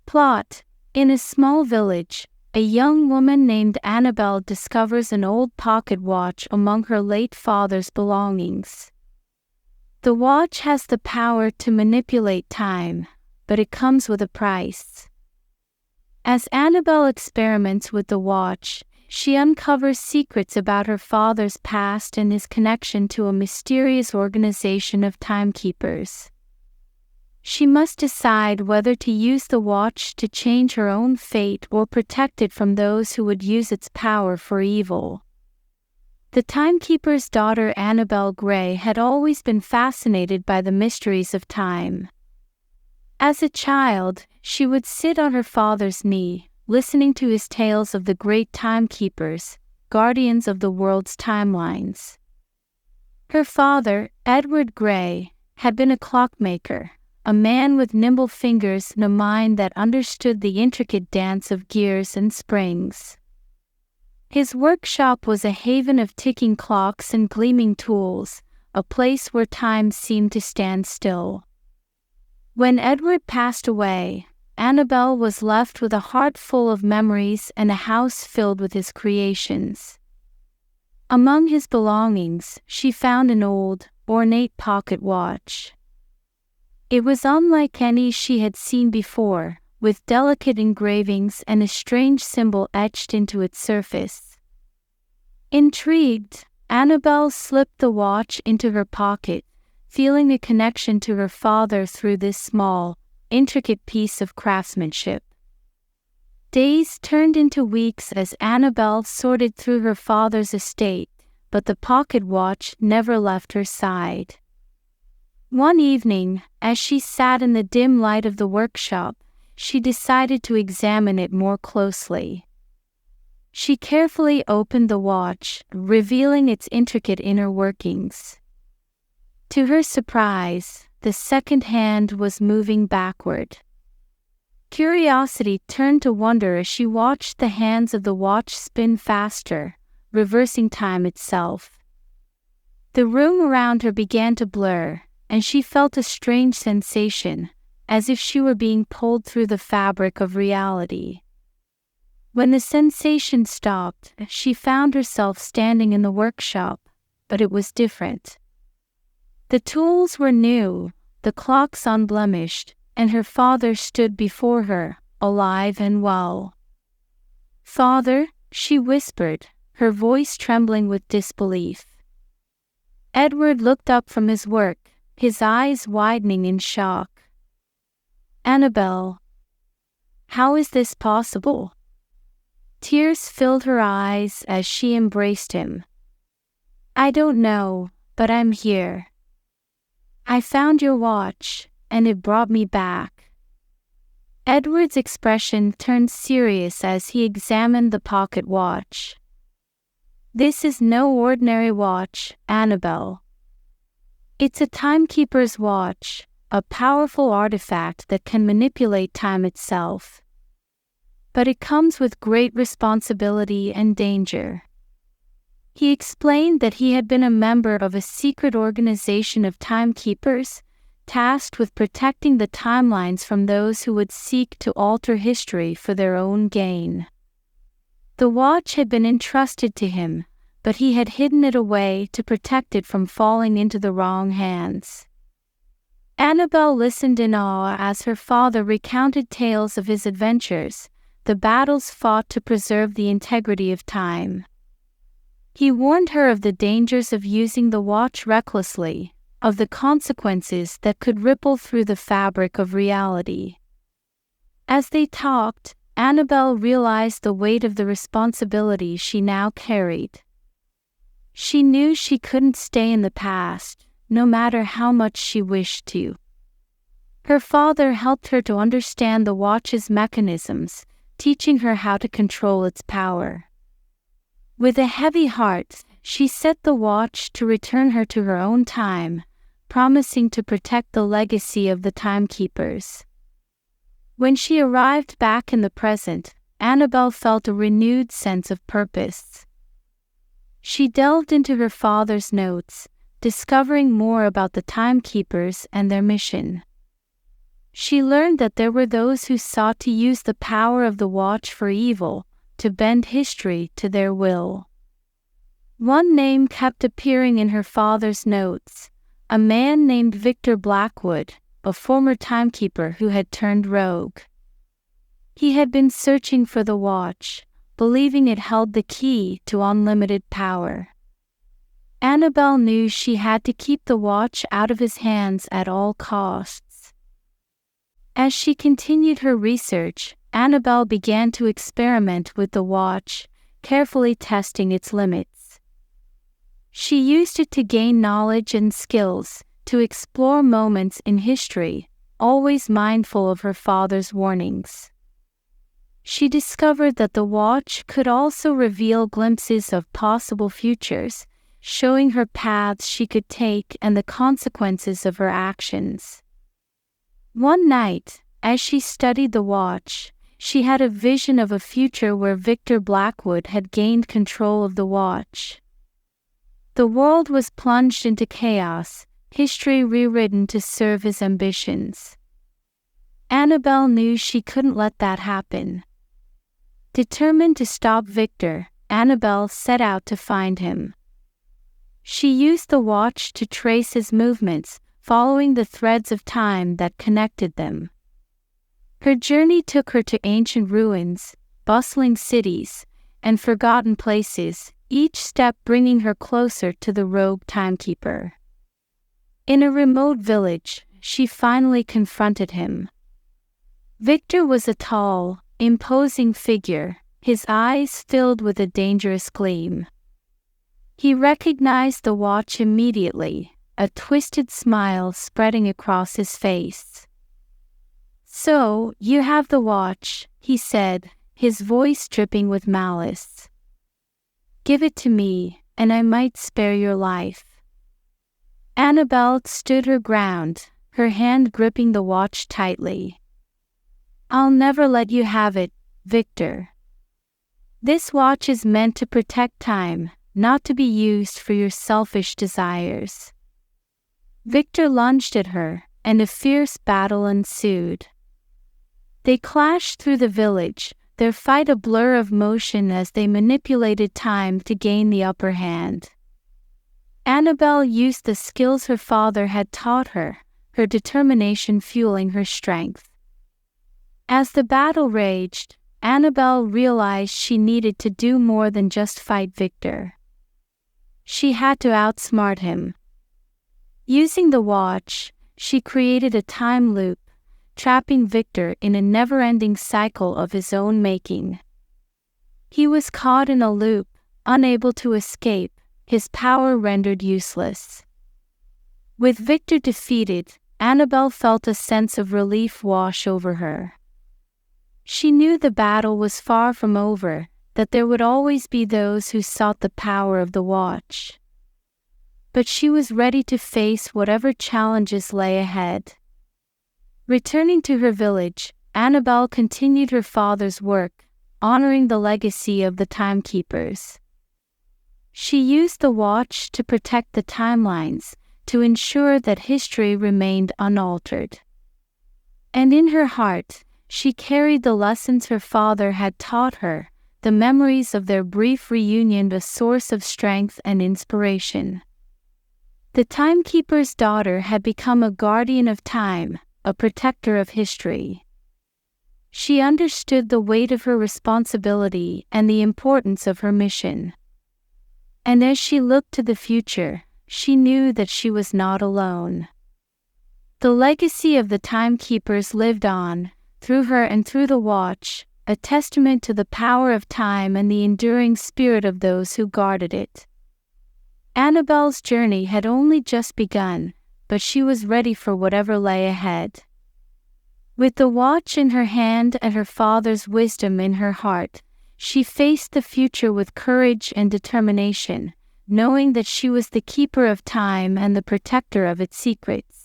Plot: in a small village, a young woman named Annabelle discovers an old pocket watch among her late father's belongings. The watch has the power to manipulate time, but it comes with a price. As Annabelle experiments with the watch, she uncovers secrets about her father's past and his connection to a mysterious organization of timekeepers. She must decide whether to use the watch to change her own fate or protect it from those who would use its power for evil. The timekeeper's daughter Annabelle Gray had always been fascinated by the mysteries of time. As a child, she would sit on her father's knee, listening to his tales of the great timekeepers, guardians of the world's timelines. Her father, Edward Gray, had been a clockmaker, a man with nimble fingers and a mind that understood the intricate dance of gears and springs. His workshop was a haven of ticking clocks and gleaming tools, a place where time seemed to stand still. When Edward passed away, Annabelle was left with a heart full of memories and a house filled with his creations. Among his belongings, she found an old, ornate pocket watch. It was unlike any she had seen before, with delicate engravings and a strange symbol etched into its surface. Intrigued, Annabelle slipped the watch into her pocket, feeling a connection to her father through this small, intricate piece of craftsmanship. Days turned into weeks as Annabelle sorted through her father's estate, but the pocket watch never left her side. One evening, as she sat in the dim light of the workshop, she decided to examine it more closely. She carefully opened the watch, revealing its intricate inner workings. To her surprise, the second hand was moving backward. Curiosity turned to wonder as she watched the hands of the watch spin faster, reversing time itself. The room around her began to blur, and she felt a strange sensation, as if she were being pulled through the fabric of reality. When the sensation stopped, she found herself standing in the workshop, but it was different. The tools were new, the clocks unblemished, and her father stood before her, alive and well. "Father," she whispered, her voice trembling with disbelief. Edward looked up from his work, his eyes widening in shock. "Annabelle, how is this possible?" Tears filled her eyes as she embraced him. "I don't know, but I'm here. I found your watch, and it brought me back." Edward's expression turned serious as he examined the pocket watch. "This is no ordinary watch, Annabelle. It's a timekeeper's watch, a powerful artifact that can manipulate time itself. But it comes with great responsibility and danger." He explained that he had been a member of a secret organization of timekeepers, tasked with protecting the timelines from those who would seek to alter history for their own gain. The watch had been entrusted to him, but he had hidden it away to protect it from falling into the wrong hands. Annabelle listened in awe as her father recounted tales of his adventures, the battles fought to preserve the integrity of time. He warned her of the dangers of using the watch recklessly, of the consequences that could ripple through the fabric of reality. As they talked, Annabelle realized the weight of the responsibility she now carried. She knew she couldn't stay in the past, no matter how much she wished to. Her father helped her to understand the watch's mechanisms, teaching her how to control its power. With a heavy heart, she set the watch to return her to her own time, promising to protect the legacy of the timekeepers. When she arrived back in the present, Annabelle felt a renewed sense of purpose. She delved into her father's notes, discovering more about the timekeepers and their mission. She learned that there were those who sought to use the power of the watch for evil, to bend history to their will. One name kept appearing in her father's notes, a man named Victor Blackwood, a former timekeeper who had turned rogue. He had been searching for the watch, believing it held the key to unlimited power. Annabelle knew she had to keep the watch out of his hands at all costs. As she continued her research, Annabelle began to experiment with the watch, carefully testing its limits. She used it to gain knowledge and skills, to explore moments in history, always mindful of her father's warnings. She discovered that the watch could also reveal glimpses of possible futures, showing her paths she could take and the consequences of her actions. One night, as she studied the watch, she had a vision of a future where Victor Blackwood had gained control of the watch. The world was plunged into chaos, history rewritten to serve his ambitions. Annabelle knew she couldn't let that happen. Determined to stop Victor, Annabelle set out to find him. She used the watch to trace his movements, following the threads of time that connected them. Her journey took her to ancient ruins, bustling cities, and forgotten places, each step bringing her closer to the rogue timekeeper. In a remote village, she finally confronted him. Victor was a tall, imposing figure, his eyes filled with a dangerous gleam. He recognized the watch immediately, a twisted smile spreading across his face. "So, you have the watch," he said, his voice dripping with malice. "Give it to me, and I might spare your life." Annabelle stood her ground, her hand gripping the watch tightly. "I'll never let you have it, Victor. This watch is meant to protect time, not to be used for your selfish desires." Victor lunged at her, and a fierce battle ensued. They clashed through the village, their fight a blur of motion as they manipulated time to gain the upper hand. Annabelle used the skills her father had taught her, her determination fueling her strength. As the battle raged, Annabelle realized she needed to do more than just fight Victor. She had to outsmart him. Using the watch, she created a time loop, trapping Victor in a never-ending cycle of his own making. He was caught in a loop, unable to escape, his power rendered useless. With Victor defeated, Annabelle felt a sense of relief wash over her. She knew the battle was far from over, that there would always be those who sought the power of the watch. But she was ready to face whatever challenges lay ahead. Returning to her village, Annabelle continued her father's work, honoring the legacy of the timekeepers. She used the watch to protect the timelines, to ensure that history remained unaltered. And in her heart, she carried the lessons her father had taught her, the memories of their brief reunion, a source of strength and inspiration. The timekeeper's daughter had become a guardian of time, a protector of history. She understood the weight of her responsibility and the importance of her mission. And as she looked to the future, she knew that she was not alone. The legacy of the timekeepers lived on, through her and through the watch, a testament to the power of time and the enduring spirit of those who guarded it. Annabelle's journey had only just begun, but she was ready for whatever lay ahead. With the watch in her hand and her father's wisdom in her heart, she faced the future with courage and determination, knowing that she was the keeper of time and the protector of its secrets.